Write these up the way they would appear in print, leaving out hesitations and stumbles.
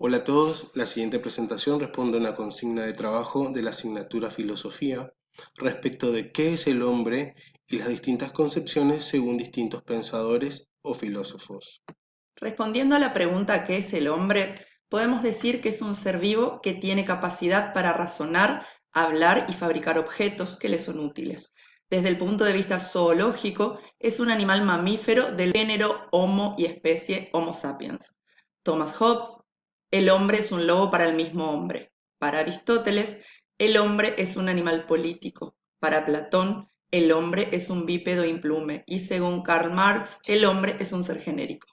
Hola a todos, la siguiente presentación responde a una consigna de trabajo de la asignatura Filosofía respecto de qué es el hombre y las distintas concepciones según distintos pensadores o filósofos. Respondiendo a la pregunta ¿qué es el hombre?, podemos decir que es un ser vivo que tiene capacidad para razonar, hablar y fabricar objetos que le son útiles. Desde el punto de vista zoológico, es un animal mamífero del género Homo y especie Homo sapiens. Thomas Hobbes: el hombre es un lobo para el mismo hombre. Para Aristóteles, el hombre es un animal político. Para Platón, el hombre es un bípedo implume. Y según Karl Marx, el hombre es un ser genérico.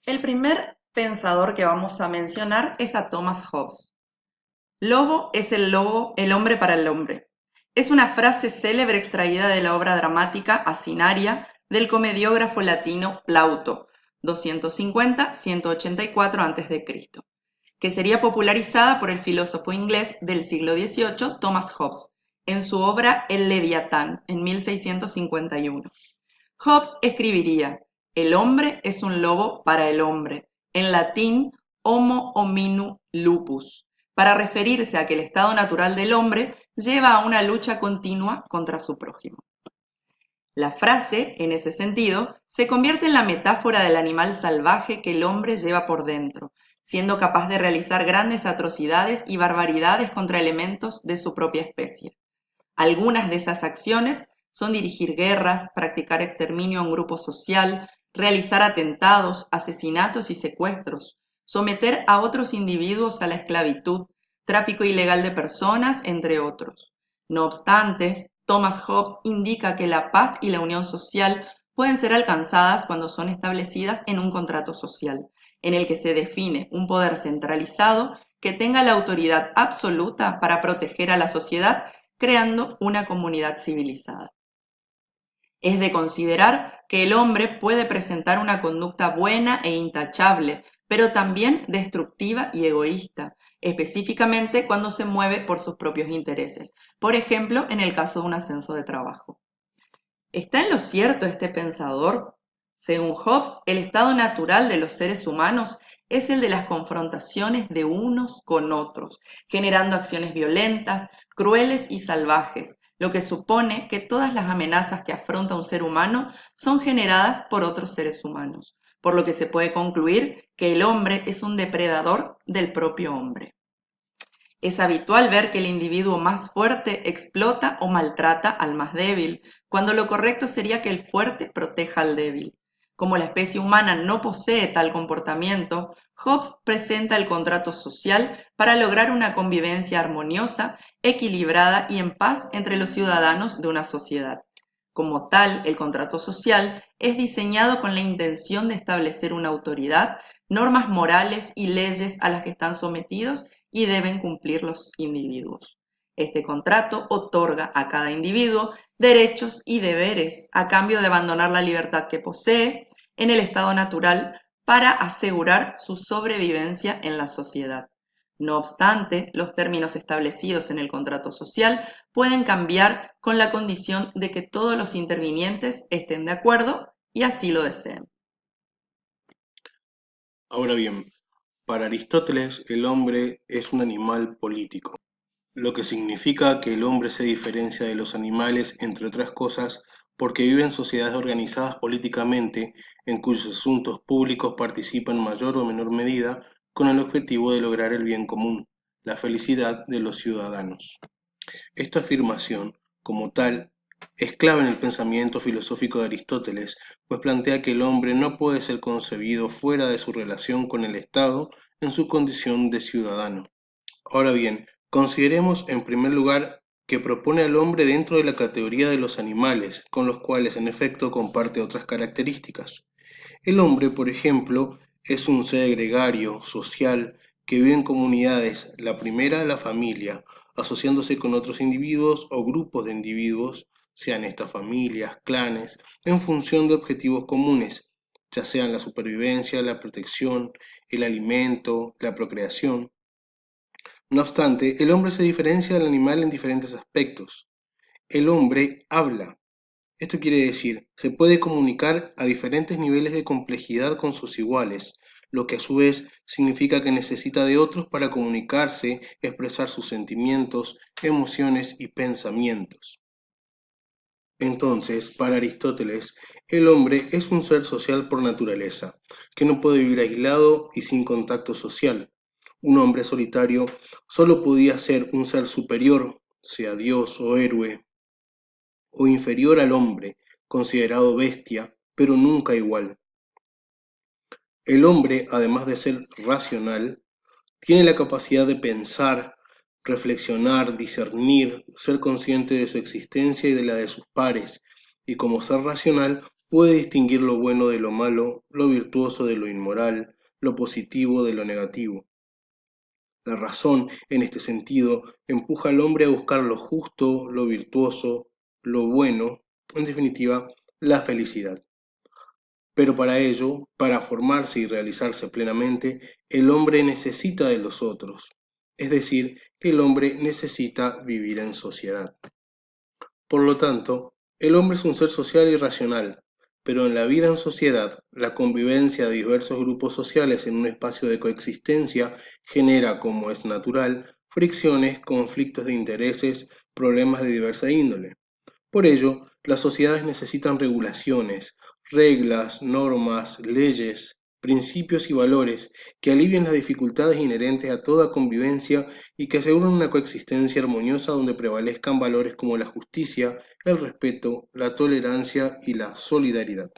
El primer pensador que vamos a mencionar es a Thomas Hobbes. Lobo es el lobo, el hombre para el hombre. Es una frase célebre extraída de la obra dramática Asinaria del comediógrafo latino Plauto, 250-184 a.C., que sería popularizada por el filósofo inglés del siglo XVIII Thomas Hobbes en su obra El Leviatán en 1651. Hobbes escribiría: el hombre es un lobo para el hombre, en latín Homo homini lupus, para referirse a que el estado natural del hombre lleva a una lucha continua contra su prójimo. La frase, en ese sentido, se convierte en la metáfora del animal salvaje que el hombre lleva por dentro, siendo capaz de realizar grandes atrocidades y barbaridades contra elementos de su propia especie. Algunas de esas acciones son dirigir guerras, practicar exterminio a un grupo social, realizar atentados, asesinatos y secuestros, someter a otros individuos a la esclavitud, tráfico ilegal de personas, entre otros. No obstante, Thomas Hobbes indica que la paz y la unión social pueden ser alcanzadas cuando son establecidas en un contrato social, en el que se define un poder centralizado que tenga la autoridad absoluta para proteger a la sociedad, creando una comunidad civilizada. Es de considerar que el hombre puede presentar una conducta buena e intachable, pero también destructiva y egoísta, específicamente cuando se mueve por sus propios intereses, por ejemplo, en el caso de un ascenso de trabajo. ¿Está en lo cierto este pensador? Según Hobbes, el estado natural de los seres humanos es el de las confrontaciones de unos con otros, generando acciones violentas, crueles y salvajes, lo que supone que todas las amenazas que afronta un ser humano son generadas por otros seres humanos, por lo que se puede concluir que el hombre es un depredador del propio hombre. Es habitual ver que el individuo más fuerte explota o maltrata al más débil, cuando lo correcto sería que el fuerte proteja al débil. Como la especie humana no posee tal comportamiento, Hobbes presenta el contrato social para lograr una convivencia armoniosa, equilibrada y en paz entre los ciudadanos de una sociedad. Como tal, el contrato social es diseñado con la intención de establecer una autoridad, normas morales y leyes a las que están sometidos y deben cumplir los individuos. Este contrato otorga a cada individuo derechos y deberes a cambio de abandonar la libertad que posee en el estado natural para asegurar su sobrevivencia en la sociedad. No obstante, los términos establecidos en el contrato social pueden cambiar con la condición de que todos los intervinientes estén de acuerdo y así lo deseen. Ahora bien, para Aristóteles el hombre es un animal político, lo que significa que el hombre se diferencia de los animales, entre otras cosas, porque vive en sociedades organizadas políticamente, en cuyos asuntos públicos participa en mayor o menor medida con el objetivo de lograr el bien común, la felicidad de los ciudadanos. Esta afirmación, como tal, es clave en el pensamiento filosófico de Aristóteles, pues plantea que el hombre no puede ser concebido fuera de su relación con el Estado en su condición de ciudadano. Ahora bien, consideremos en primer lugar que propone al hombre dentro de la categoría de los animales, con los cuales en efecto comparte otras características. El hombre, por ejemplo, es un ser gregario, social, que vive en comunidades, la primera la familia, asociándose con otros individuos o grupos de individuos, sean estas familias, clanes, en función de objetivos comunes, ya sean la supervivencia, la protección, el alimento, la procreación. No obstante, el hombre se diferencia del animal en diferentes aspectos. El hombre habla. Esto quiere decir, se puede comunicar a diferentes niveles de complejidad con sus iguales, lo que a su vez significa que necesita de otros para comunicarse, expresar sus sentimientos, emociones y pensamientos. Entonces, para Aristóteles, el hombre es un ser social por naturaleza, que no puede vivir aislado y sin contacto social. Un hombre solitario solo podía ser un ser superior, sea Dios o héroe, o inferior al hombre, considerado bestia, pero nunca igual. El hombre, además de ser racional, tiene la capacidad de pensar, reflexionar, discernir, ser consciente de su existencia y de la de sus pares, y como ser racional puede distinguir lo bueno de lo malo, lo virtuoso de lo inmoral, lo positivo de lo negativo. La razón, en este sentido, empuja al hombre a buscar lo justo, lo virtuoso, lo bueno, en definitiva, la felicidad. Pero para ello, para formarse y realizarse plenamente, el hombre necesita de los otros, es decir, que el hombre necesita vivir en sociedad. Por lo tanto, el hombre es un ser social y racional, pero en la vida en sociedad, la convivencia de diversos grupos sociales en un espacio de coexistencia genera, como es natural, fricciones, conflictos de intereses, problemas de diversa índole. Por ello, las sociedades necesitan regulaciones, reglas, normas, leyes, principios y valores que alivien las dificultades inherentes a toda convivencia y que aseguren una coexistencia armoniosa donde prevalezcan valores como la justicia, el respeto, la tolerancia y la solidaridad.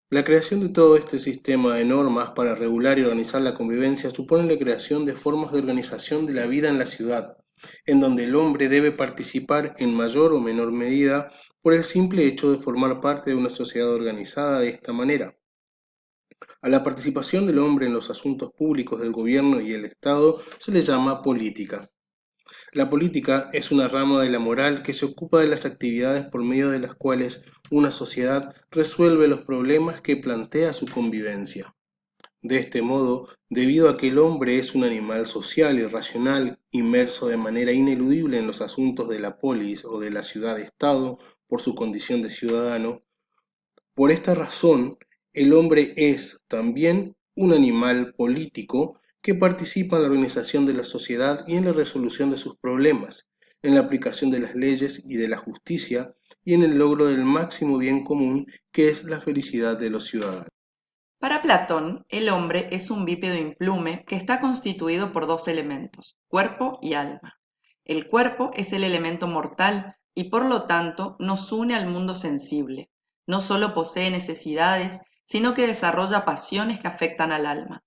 La creación de todo este sistema de normas para regular y organizar la convivencia supone la creación de formas de organización de la vida en la ciudad, en donde el hombre debe participar en mayor o menor medida por el simple hecho de formar parte de una sociedad organizada de esta manera. A la participación del hombre en los asuntos públicos del gobierno y el Estado se le llama política. La política es una rama de la moral que se ocupa de las actividades por medio de las cuales una sociedad resuelve los problemas que plantea su convivencia. De este modo, debido a que el hombre es un animal social y racional, inmerso de manera ineludible en los asuntos de la polis o de la ciudad-estado por su condición de ciudadano, por esta razón, el hombre es también un animal político que participa en la organización de la sociedad y en la resolución de sus problemas, en la aplicación de las leyes y de la justicia y en el logro del máximo bien común que es la felicidad de los ciudadanos. Para Platón, el hombre es un bípedo implume que está constituido por dos elementos, cuerpo y alma. El cuerpo es el elemento mortal y por lo tanto nos une al mundo sensible. No solo posee necesidades, sino que desarrolla pasiones que afectan al alma.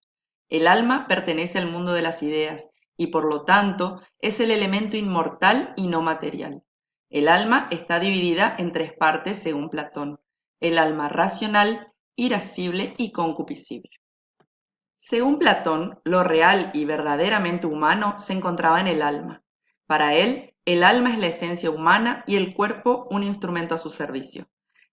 El alma pertenece al mundo de las ideas y por lo tanto es el elemento inmortal y no material. El alma está dividida en tres partes según Platón: el alma racional, irascible y concupiscible. Según Platón, lo real y verdaderamente humano se encontraba en el alma. Para él, el alma es la esencia humana y el cuerpo un instrumento a su servicio.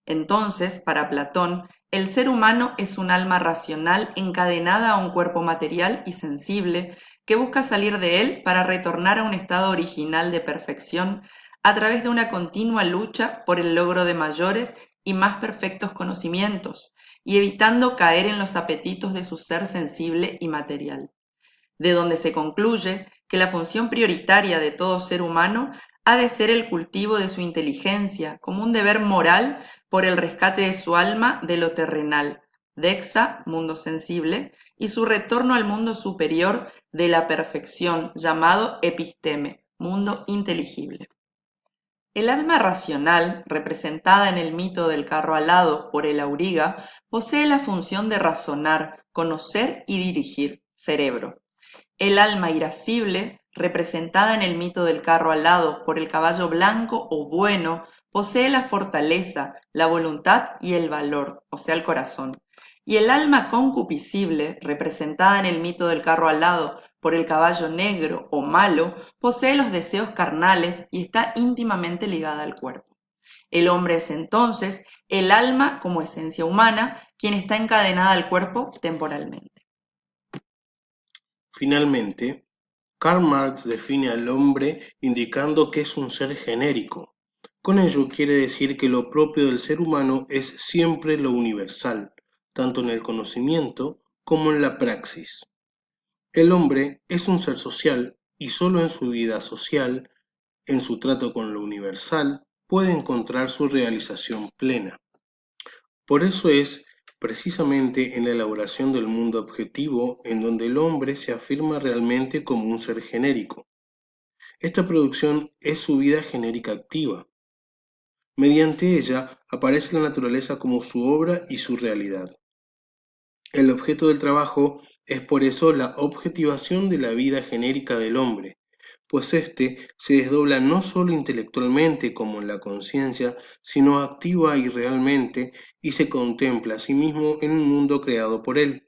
Entonces, para Platón, el ser humano es un alma racional encadenada a un cuerpo material y sensible que busca salir de él para retornar a un estado original de perfección a través de una continua lucha por el logro de mayores y más perfectos conocimientos, y evitando caer en los apetitos de su ser sensible y material, de donde se concluye que la función prioritaria de todo ser humano ha de ser el cultivo de su inteligencia como un deber moral por el rescate de su alma de lo terrenal, Dexa, mundo sensible, y su retorno al mundo superior de la perfección, llamado episteme, mundo inteligible. El alma racional, representada en el mito del carro alado por el auriga, posee la función de razonar, conocer y dirigir, cerebro. El alma irascible, representada en el mito del carro alado por el caballo blanco o bueno, posee la fortaleza, la voluntad y el valor, o sea, el corazón. Y el alma concupiscible, representada en el mito del carro alado por el caballo negro o malo, posee los deseos carnales y está íntimamente ligada al cuerpo. El hombre es entonces el alma como esencia humana, quien está encadenada al cuerpo temporalmente. Finalmente, Karl Marx define al hombre indicando que es un ser genérico. Con ello quiere decir que lo propio del ser humano es siempre lo universal, tanto en el conocimiento como en la praxis. El hombre es un ser social y solo en su vida social, en su trato con lo universal, puede encontrar su realización plena. Por eso es precisamente en la elaboración del mundo objetivo en donde el hombre se afirma realmente como un ser genérico. Esta producción es su vida genérica activa. Mediante ella aparece la naturaleza como su obra y su realidad. El objeto del trabajo es por eso la objetivación de la vida genérica del hombre, pues éste se desdobla no solo intelectualmente como en la conciencia, sino activa y realmente, y se contempla a sí mismo en un mundo creado por él.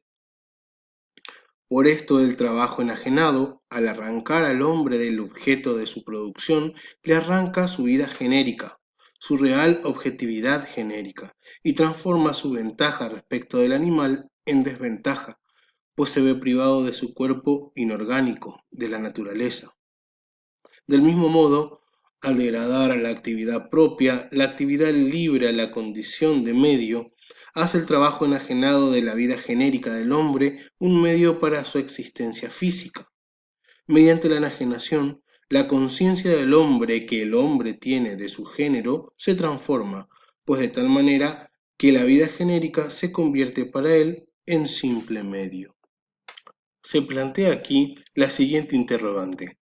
Por esto el trabajo enajenado, al arrancar al hombre del objeto de su producción, le arranca su vida genérica, su real objetividad genérica, y transforma su ventaja respecto del animal en desventaja, pues se ve privado de su cuerpo inorgánico, de la naturaleza. Del mismo modo, al degradar a la actividad propia, la actividad libre a la condición de medio, hace el trabajo enajenado de la vida genérica del hombre un medio para su existencia física. Mediante la enajenación, la conciencia del hombre que el hombre tiene de su género se transforma, pues de tal manera que la vida genérica se convierte para él en simple medio. Se plantea aquí la siguiente interrogante.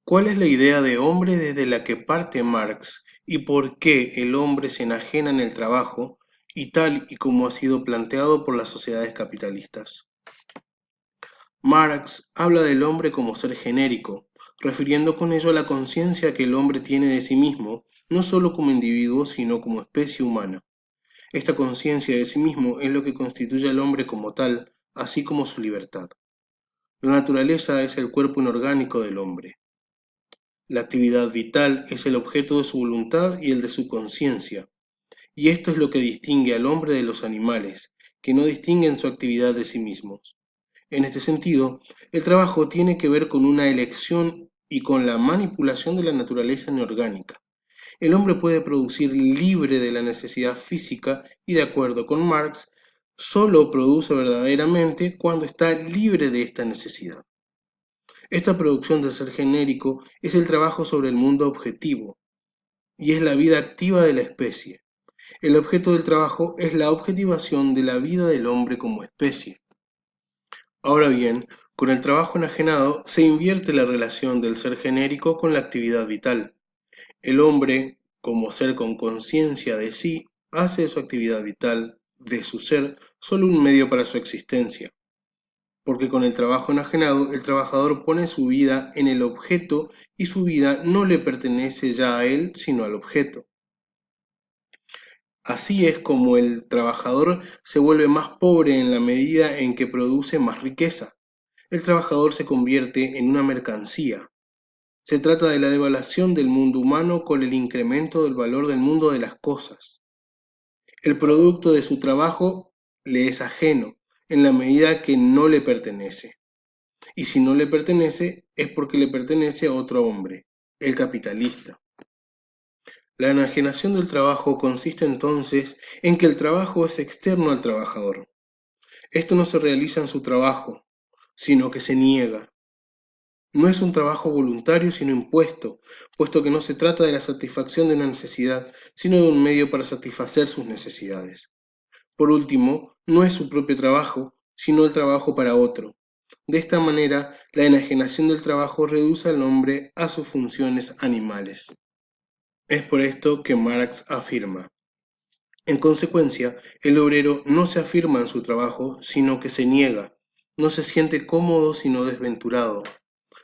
¿Cuál es la idea de hombre desde la que parte Marx y por qué el hombre se enajena en el trabajo y tal y como ha sido planteado por las sociedades capitalistas? Marx habla del hombre como ser genérico, refiriendo con ello a la conciencia que el hombre tiene de sí mismo, no solo como individuo, sino como especie humana. Esta conciencia de sí mismo es lo que constituye al hombre como tal, así como su libertad. La naturaleza es el cuerpo inorgánico del hombre. La actividad vital es el objeto de su voluntad y el de su conciencia, y esto es lo que distingue al hombre de los animales, que no distinguen su actividad de sí mismos. En este sentido, el trabajo tiene que ver con una elección y con la manipulación de la naturaleza inorgánica. El hombre puede producir libre de la necesidad física y, de acuerdo con Marx, solo produce verdaderamente cuando está libre de esta necesidad. Esta producción del ser genérico es el trabajo sobre el mundo objetivo y es la vida activa de la especie. El objeto del trabajo es la objetivación de la vida del hombre como especie. Ahora bien, con el trabajo enajenado se invierte la relación del ser genérico con la actividad vital. El hombre, como ser con conciencia de sí, hace de su actividad vital, de su ser, solo un medio para su existencia. Porque con el trabajo enajenado, el trabajador pone su vida en el objeto y su vida no le pertenece ya a él, sino al objeto. Así es como el trabajador se vuelve más pobre en la medida en que produce más riqueza. El trabajador se convierte en una mercancía. Se trata de la devaluación del mundo humano con el incremento del valor del mundo de las cosas. El producto de su trabajo le es ajeno en la medida que no le pertenece. Y si no le pertenece, es porque le pertenece a otro hombre, el capitalista. La enajenación del trabajo consiste entonces en que el trabajo es externo al trabajador. Esto no se realiza en su trabajo, sino que se niega. No es un trabajo voluntario, sino impuesto, puesto que no se trata de la satisfacción de una necesidad, sino de un medio para satisfacer sus necesidades. Por último, no es su propio trabajo, sino el trabajo para otro. De esta manera, la enajenación del trabajo reduce al hombre a sus funciones animales. Es por esto que Marx afirma: en consecuencia, el obrero no se afirma en su trabajo, sino que se niega, no se siente cómodo sino desventurado,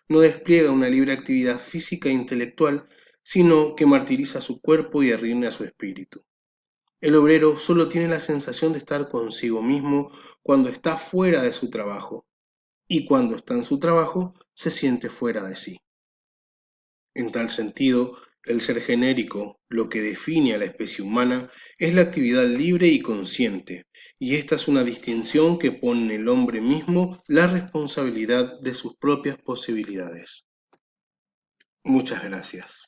no despliega una libre actividad física e intelectual, sino que martiriza su cuerpo y arruina su espíritu. El obrero solo tiene la sensación de estar consigo mismo cuando está fuera de su trabajo, y cuando está en su trabajo se siente fuera de sí. En tal sentido, el ser genérico, lo que define a la especie humana, es la actividad libre y consciente, y esta es una distinción que pone en el hombre mismo la responsabilidad de sus propias posibilidades. Muchas gracias.